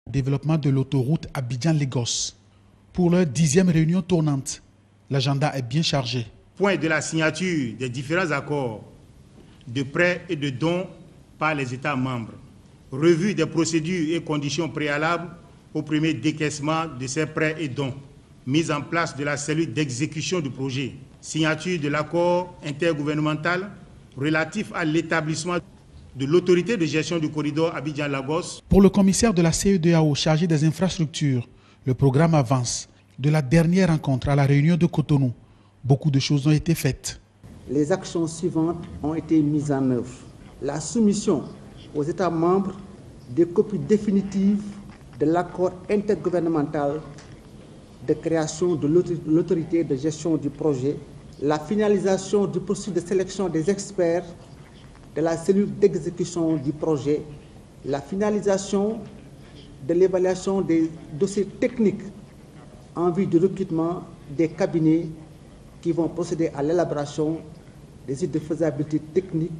Développement de l'autoroute Abidjan-Lagos. Pour leur 10e réunion tournante, l'agenda est bien chargé. Point de la signature des différents accords de prêts et de dons par les États membres. Revue des procédures et conditions préalables au premier décaissement de ces prêts et dons. Mise en place de la cellule d'exécution du projet. Signature de l'accord intergouvernemental relatif à l'établissement de l'autorité de gestion du corridor Abidjan-Lagos. Pour le commissaire de la CEDEAO chargé des infrastructures, le programme avance. De la dernière rencontre à la réunion de Cotonou, beaucoup de choses ont été faites. Les actions suivantes ont été mises en œuvre. La soumission aux États membres des copies définitives de l'accord intergouvernemental de création de l'autorité de gestion du projet, la finalisation du processus de sélection des experts de la cellule d'exécution du projet, la finalisation de l'évaluation des dossiers techniques en vue du recrutement des cabinets qui vont procéder à l'élaboration des études de faisabilité technique,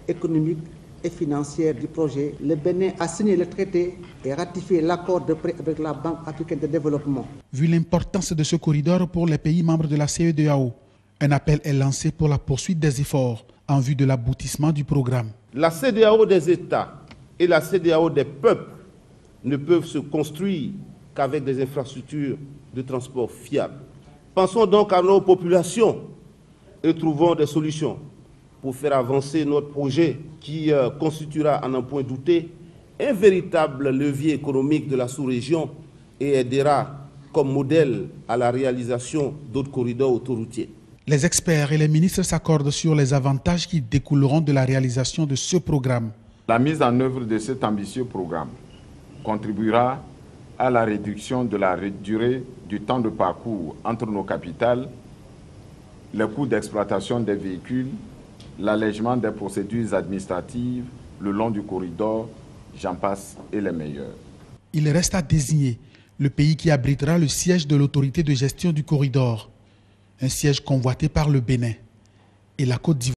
économique et financière du projet. Le Bénin a signé le traité et ratifié l'accord de prêt avec la Banque africaine de développement. Vu l'importance de ce corridor pour les pays membres de la CEDEAO, un appel est lancé pour la poursuite des efforts en vue de l'aboutissement du programme. La CEDEAO des États et la CEDEAO des peuples ne peuvent se construire qu'avec des infrastructures de transport fiables. Pensons donc à nos populations et trouvons des solutions pour faire avancer notre projet qui constituera, à n'en point douter, un véritable levier économique de la sous-région et aidera comme modèle à la réalisation d'autres corridors autoroutiers. Les experts et les ministres s'accordent sur les avantages qui découleront de la réalisation de ce programme. La mise en œuvre de cet ambitieux programme contribuera à la réduction de la durée du temps de parcours entre nos capitales, les coûts d'exploitation des véhicules, l'allègement des procédures administratives le long du corridor, j'en passe et les meilleurs. Il reste à désigner le pays qui abritera le siège de l'autorité de gestion du corridor, un siège convoité par le Bénin et la Côte d'Ivoire.